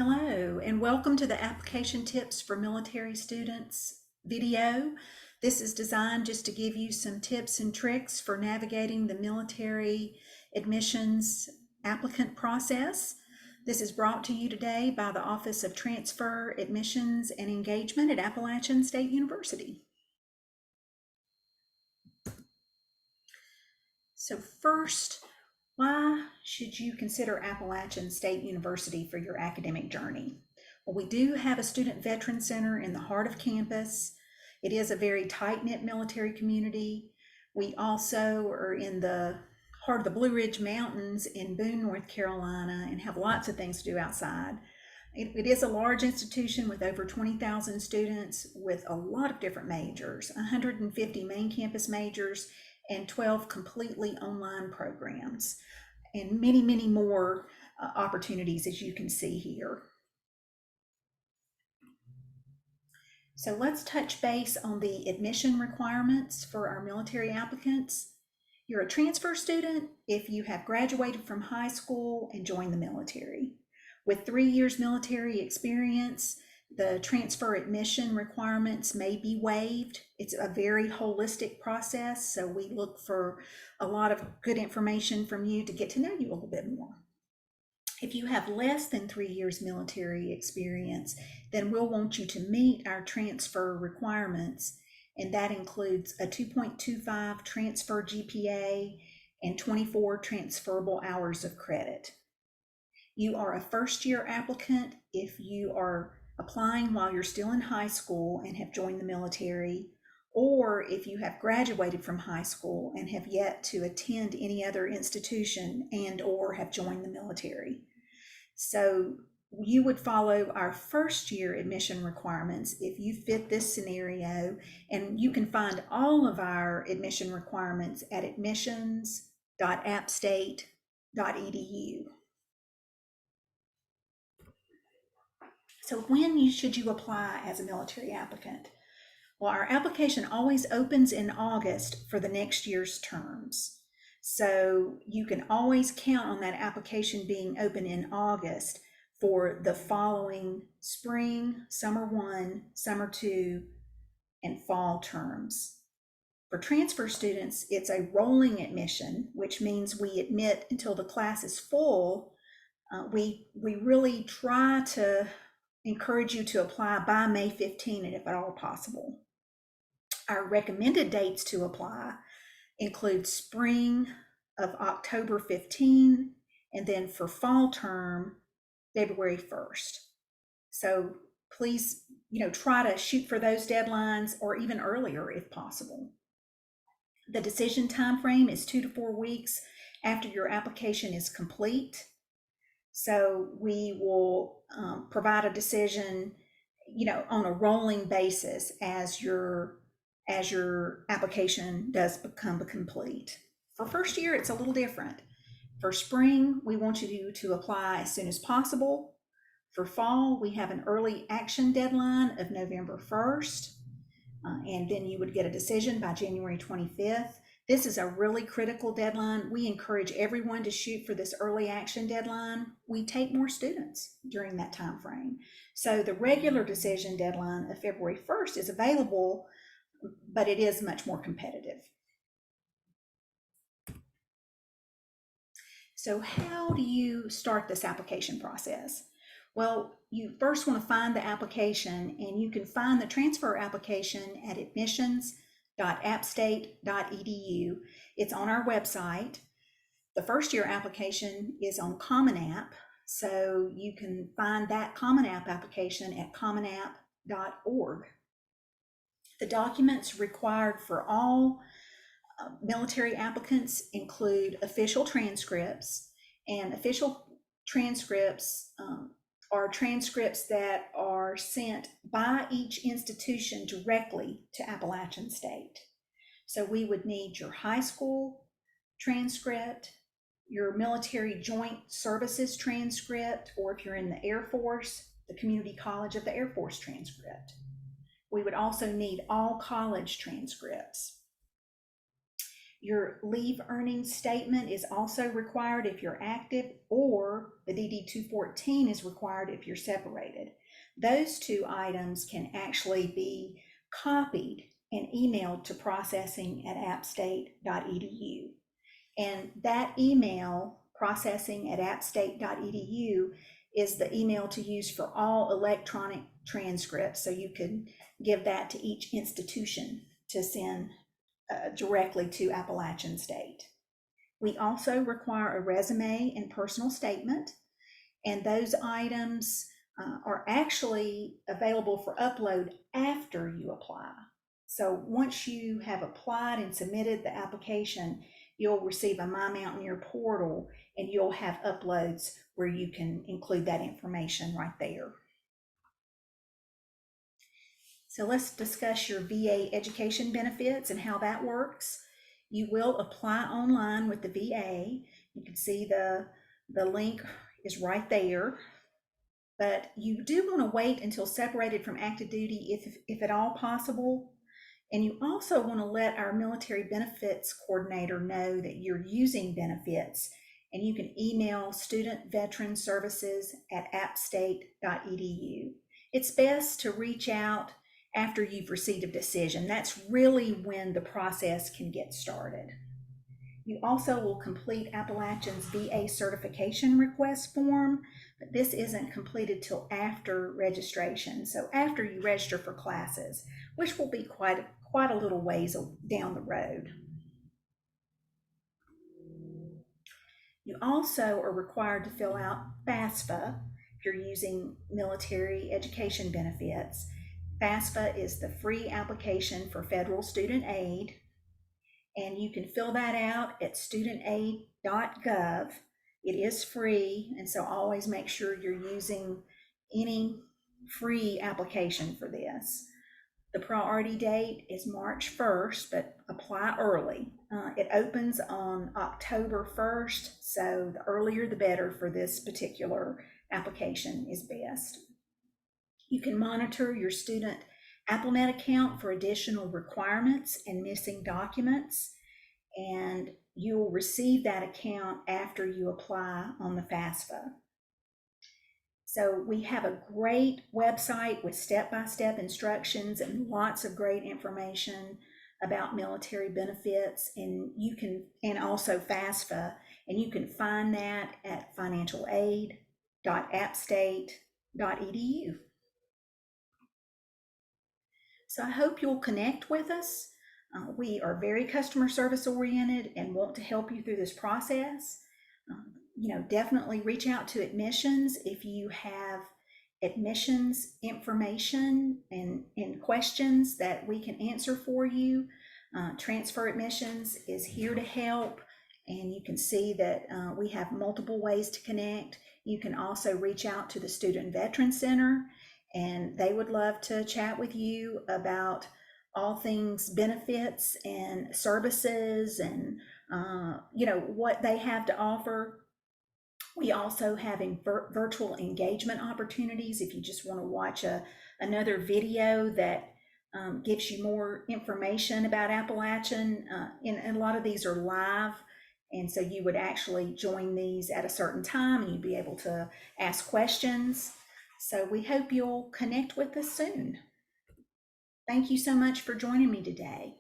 Hello, and welcome to the Application Tips for Military Students video. This is designed just to give you some tips and tricks for navigating the military admissions applicant process. This is brought to you today by the Office of Transfer, Admissions, and Engagement at Appalachian State University. So first, why should you consider Appalachian State University for your academic journey? Well, we do have a Student Veteran Center in the heart of campus. It is a very tight-knit military community. We also are in the heart of the Blue Ridge Mountains in Boone, North Carolina, and have lots of things to do outside. It is a large institution with over 20,000 students with a lot of different majors, 150 main campus majors, and 12 completely online programs, and many, many more opportunities as you can see here. So let's touch base on the admission requirements for our military applicants. You're a transfer student if you have graduated from high school and joined the military. With 3 years military experience, the transfer admission requirements may be waived. It's a very holistic process, so we look for a lot of good information from you to get to know you a little bit more. If you have less than 3 years military experience, then we'll want you to meet our transfer requirements, and that includes a 2.25 transfer GPA and 24 transferable hours of credit. You are a first-year applicant if you are applying while you're still in high school and have joined the military, or if you have graduated from high school and have yet to attend any other institution and or have joined the military. So you would follow our first year admission requirements if you fit this scenario, and you can find all of our admission requirements at admissions.appstate.edu. So when should you apply as a military applicant? Well, our application always opens in August for the next year's terms. So you can always count on that application being open in August for the following spring, summer 1, summer 2, and fall terms. For transfer students, it's a rolling admission, which means we admit until the class is full. We really try to encourage you to apply by May 15, and if at all possible. Our recommended dates to apply include spring of October 15, and then for fall term, February 1st. So please, try to shoot for those deadlines or even earlier if possible. The decision time frame is 2 to 4 weeks after your application is complete. So we will provide a decision, on a rolling basis as your application does become complete. For first year, it's a little different. For spring, we want you to apply as soon as possible. For fall, we have an early action deadline of November 1st, and then you would get a decision by January 25th. This is a really critical deadline. We encourage everyone to shoot for this early action deadline. We take more students during that time frame. So the regular decision deadline of February 1st is available, but it is much more competitive. So how do you start this application process? Well, you first want to find the application, and you can find the transfer application at admissions.appstate.edu. It's on our website. The first year application is on Common App, so you can find that Common App application at commonapp.org. The documents required for all military applicants include official transcripts, and official transcripts are transcripts that are sent by each institution directly to Appalachian State. So we would need your high school transcript, your military joint services transcript, or if you're in the Air Force, the Community College of the Air Force transcript. We would also need all college transcripts. Your leave earnings statement is also required if you're active, or the DD 214 is required if you're separated. Those two items can actually be copied and emailed to processing@appstate.edu. And that email, processing@appstate.edu, is the email to use for all electronic transcripts. So you can give that to each institution to send directly to Appalachian State. We also require a resume and personal statement, and those items are actually available for upload after you apply. So once you have applied and submitted the application, you'll receive a My Mountaineer portal, and you'll have uploads where you can include that information right there. So let's discuss your VA education benefits and how that works. You will apply online with the VA. You can see the link is right there. But you do want to wait until separated from active duty if at all possible. And you also want to let our military benefits coordinator know that you're using benefits, and you can email studentveteranservices@appstate.edu. It's best to reach out after you've received a decision. That's really when the process can get started. You also will complete Appalachian's VA certification request form, but this isn't completed till after registration. So after you register for classes, which will be quite a little ways down the road. You also are required to fill out FAFSA if you're using military education benefits. FAFSA is the free application for federal student aid, and you can fill that out at studentaid.gov. It is free, and so always make sure you're using any free application for this. The priority date is March 1st, but apply early. It opens on October 1st, so the earlier the better for this particular application is best. You can monitor your student AppleNet account for additional requirements and missing documents, and you'll receive that account after you apply on the FAFSA. So we have a great website with step-by-step instructions and lots of great information about military benefits, and also FAFSA, and you can find that at financialaid.appstate.edu. So I hope you'll connect with us. We are very customer service oriented and want to help you through this process. Definitely reach out to admissions if you have admissions information and questions that we can answer for you. Transfer Admissions is here to help, and you can see that we have multiple ways to connect. You can also reach out to the Student Veteran Center, and they would love to chat with you about all things benefits and services and what they have to offer. We also have virtual engagement opportunities if you just want to watch another video that gives you more information about Appalachian. And a lot of these are live, and so you would actually join these at a certain time and you'd be able to ask questions. So we hope you'll connect with us soon. Thank you so much for joining me today.